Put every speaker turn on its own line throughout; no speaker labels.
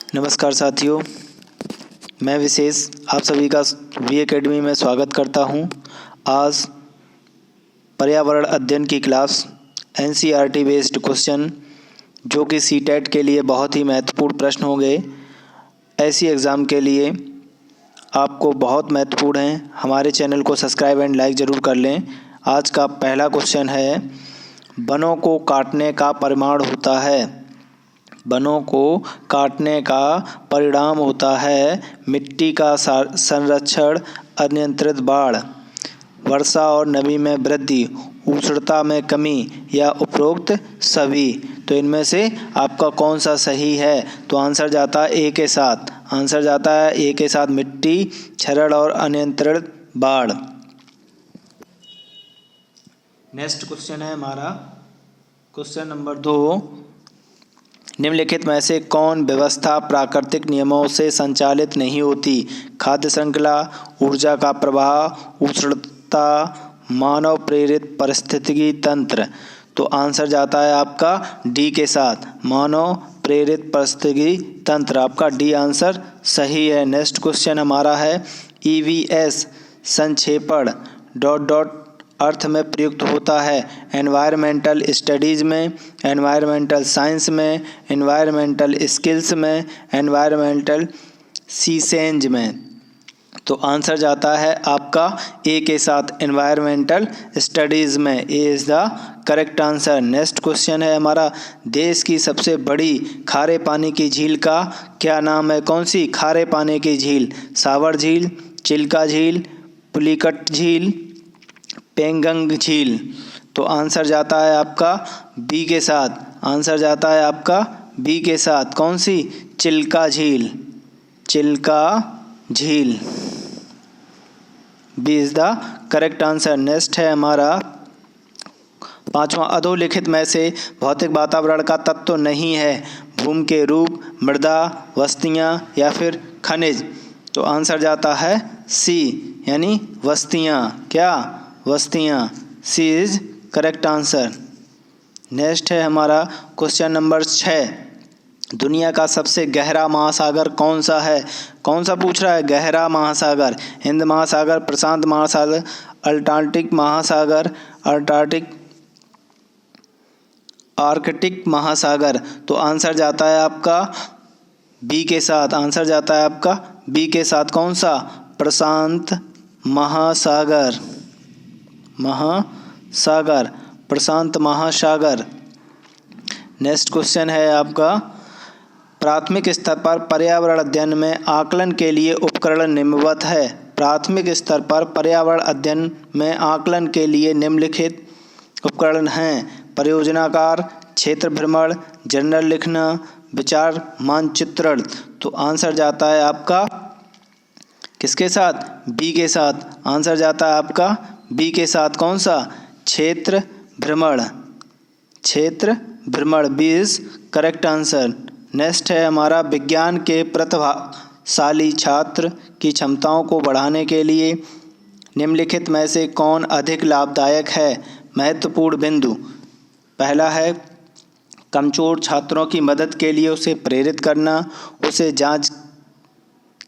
नमस्कार साथियों, मैं विशेष आप सभी का वी एकेडमी में स्वागत करता हूं। आज पर्यावरण अध्ययन की क्लास एनसीईआरटी बेस्ड क्वेश्चन जो कि सीटेट के लिए बहुत ही महत्वपूर्ण प्रश्न होंगे, ऐसी एग्ज़ाम के लिए आपको बहुत महत्वपूर्ण हैं। हमारे चैनल को सब्सक्राइब एंड लाइक ज़रूर कर लें। आज का पहला क्वेश्चन है, वनों को काटने का परिणाम होता है। वनों को काटने का परिणाम होता है मिट्टी का संरक्षण, अनियंत्रित बाढ़, वर्षा और नमी में वृद्धि, उष्णता में कमी या उपरोक्त सभी। तो इनमें से आपका कौन सा सही है? तो आंसर जाता है ए के साथ। आंसर जाता है ए के साथ, मिट्टी क्षरण और अनियंत्रित बाढ़। नेक्स्ट क्वेश्चन है हमारा क्वेश्चन नंबर 2। निम्नलिखित में से कौन व्यवस्था प्राकृतिक नियमों से संचालित नहीं होती? खाद्य श्रृंखला, ऊर्जा का प्रवाह, उष्णता, मानव प्रेरित पारिस्थितिकी तंत्र। तो आंसर जाता है आपका डी के साथ, मानव प्रेरित पारिस्थितिकी तंत्र। आपका डी आंसर सही है। नेक्स्ट क्वेश्चन हमारा है, ईवीएस संक्षेपण ... अर्थ में प्रयुक्त होता है? एनवायरमेंटल स्टडीज़ में, एनवायरमेंटल साइंस में, एनवायरमेंटल स्किल्स में, एनवायरमेंटल सीसेंज में। तो आंसर जाता है आपका ए के साथ, एनवायरमेंटल स्टडीज़ में। A is the correct answer. Next question है हमारा, देश की सबसे बड़ी खारे पानी की झील का क्या नाम है? कौन सी खारे पानी की झील? सावर झील, चिल्का झील, पुलिकट झील, पेंगंग झील। तो आंसर जाता है आपका बी के साथ। आंसर जाता है आपका बी के साथ। कौन सी? चिल्का झील। चिल्का झील, B is the correct answer. Next है हमारा 5वां, अधोलिखित में से भौतिक वातावरण का तत्व नहीं है? भूमि के रूप, मृदा, वस्तियां या फिर खनिज। तो आंसर जाता है सी, यानी वस्तियां। क्या? वस्तियां। सी इज करेक्ट आंसर। नेक्स्ट है हमारा क्वेश्चन नंबर 6, दुनिया का सबसे गहरा महासागर कौन सा है? कौन सा पूछ रहा है? गहरा महासागर। हिंद महासागर, प्रशांत महासागर, अटलांटिक महासागर, आर्कटिक महासागर। तो आंसर जाता है आपका बी के साथ। आंसर जाता है आपका बी के साथ। कौन सा? प्रशांत महासागर। महासागर, प्रशांत महासागर। नेक्स्ट क्वेश्चन है आपका, प्राथमिक स्तर पर पर्यावरण अध्ययन में आकलन के लिए उपकरण निम्नवत है? प्राथमिक स्तर पर पर्यावरण अध्ययन में आकलन के लिए निम्नलिखित उपकरण हैं? परियोजनाकार, क्षेत्र भ्रमण, जर्नल लिखना, विचार मानचित्रण। तो आंसर जाता है आपका किसके साथ? बी के साथ। आंसर जाता है आपका बी के साथ। कौन सा? क्षेत्र भ्रमण। क्षेत्र भ्रमण, B is correct answer. Next है हमारा, विज्ञान के प्रतिभाशाली छात्र की क्षमताओं को बढ़ाने के लिए निम्नलिखित में से कौन अधिक लाभदायक है? महत्वपूर्ण बिंदु। पहला है, कमजोर छात्रों की मदद के लिए उसे प्रेरित करना, उसे जांच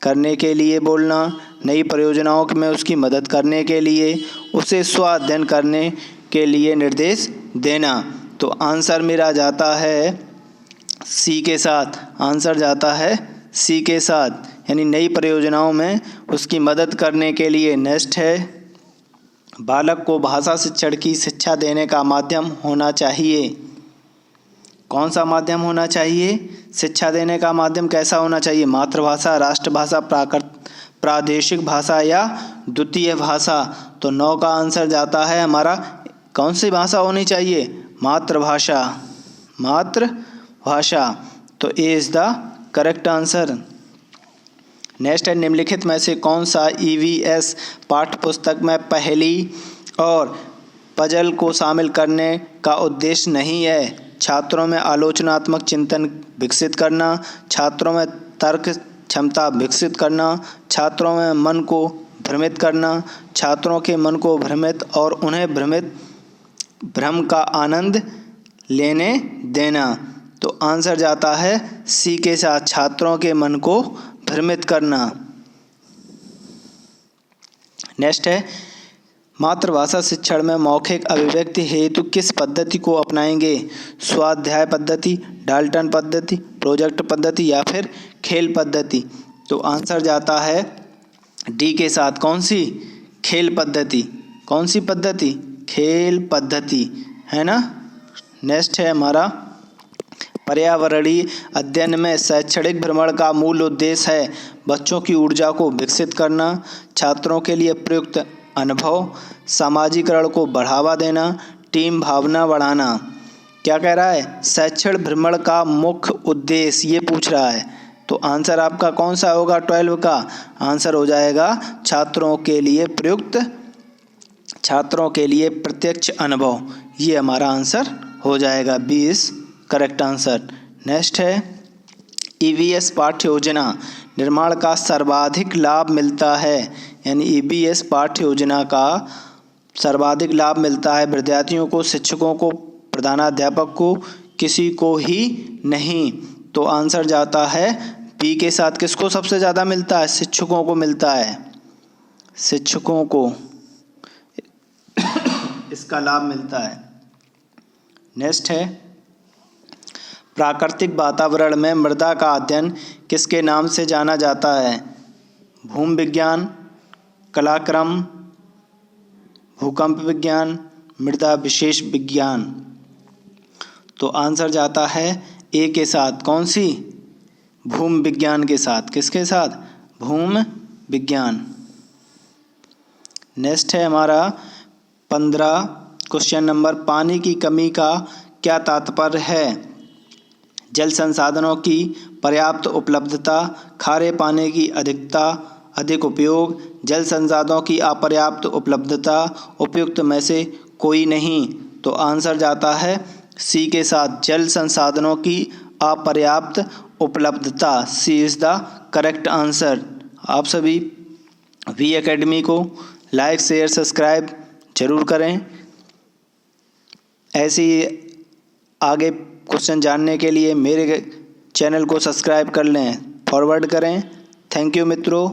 करने के लिए बोलना, नई परियोजनाओं में उसकी मदद करने के लिए, उसे स्व अध्ययन करने के लिए निर्देश देना। तो आंसर मेरा जाता है सी के साथ। आंसर जाता है सी के साथ, यानी नई परियोजनाओं में उसकी मदद करने के लिए। नेक्स्ट है, बालक को भाषा शिक्षण की शिक्षा देने का माध्यम होना चाहिए। कौन सा माध्यम होना चाहिए? शिक्षा देने का माध्यम कैसा होना चाहिए? मातृभाषा, राष्ट्रभाषा, प्रादेशिक भाषा या द्वितीय भाषा। तो 9 का आंसर जाता है हमारा, कौन सी भाषा होनी चाहिए? मातृभाषा। मातृभाषा। तो A is the correct answer. Next है, निम्नलिखित में से कौन सा ईवीएस पाठ्यपुस्तक में पहेली और पजल को शामिल करने का उद्देश्य नहीं है? छात्रों में आलोचनात्मक चिंतन विकसित करना, छात्रों में तर्क क्षमता विकसित करना, छात्रों में मन को भ्रमित करना, छात्रों के मन को भ्रमित और उन्हें भ्रम का आनंद लेने देना। तो आंसर जाता है सी के साथ, छात्रों के मन को भ्रमित करना। नेक्स्ट है, मातृभाषा शिक्षण में मौखिक अभिव्यक्ति हेतु किस पद्धति को अपनाएंगे? स्वाध्याय पद्धति, डाल्टन पद्धति, प्रोजेक्ट पद्धति या फिर खेल पद्धति? तो आंसर जाता है डी के साथ, कौन सी? खेल पद्धति। कौन सी पद्धति? खेल पद्धति, है ना। नेक्स्ट है हमारा, पर्यावरणीय अध्ययन में शैक्षणिक भ्रमण का मूल उद्देश्य है बच्चों की ऊर्जा को विकसित करना, छात्रों के लिए प्रयुक्त अनुभव, सामाजिकरण को बढ़ावा देना, टीम भावना बढ़ाना। क्या कह रहा है? शैक्षणिक भ्रमण का मुख्य उद्देश्य ये पूछ रहा है। तो आंसर आपका कौन सा होगा 12 का? आंसर हो जाएगा छात्रों के लिए प्रयुक्त, छात्रों के लिए प्रत्यक्ष अनुभव। ये हमारा आंसर हो जाएगा 20 करेक्ट आंसर। नेक्स्ट है, ईवीएस पाठ्य योजना निर्माण का सर्वाधिक लाभ मिलता है, यानी ईवीएस पाठ्य योजना का सर्वाधिक लाभ मिलता है विद्यार्थियों को, शिक्षकों को, प्रधानाध्यापक को, किसी को ही नहीं। तो आंसर जाता है बी के साथ, किसको सबसे ज़्यादा मिलता है? शिक्षकों को मिलता है, शिक्षकों को इसका लाभ मिलता है। नेक्स्ट है, प्राकृतिक वातावरण में मृदा का अध्ययन किसके नाम से जाना जाता है? भूमि विज्ञान, कलाक्रम, भूकंप विज्ञान, मृदा विशेष विज्ञान। तो आंसर जाता है ए के साथ, कौन सी? भूमि विज्ञान के साथ। किसके साथ? भूमि विज्ञान। नेक्स्ट है हमारा 15 क्वेश्चन नंबर, पानी की कमी का क्या तात्पर्य है? जल संसाधनों की पर्याप्त उपलब्धता, खारे पानी की अधिक उपयोग, जल संसाधनों की अपर्याप्त उपलब्धता, उपयुक्त में से कोई नहीं। तो आंसर जाता है सी के साथ, जल संसाधनों की अपर्याप्त उपलब्धता। सी इज़ द करेक्ट आंसर। आप सभी वी एकेडमी को लाइक शेयर सब्सक्राइब जरूर करें। ऐसी आगे क्वेश्चन जानने के लिए मेरे चैनल को सब्सक्राइब कर लें, फॉरवर्ड करें। थैंक यू मित्रों।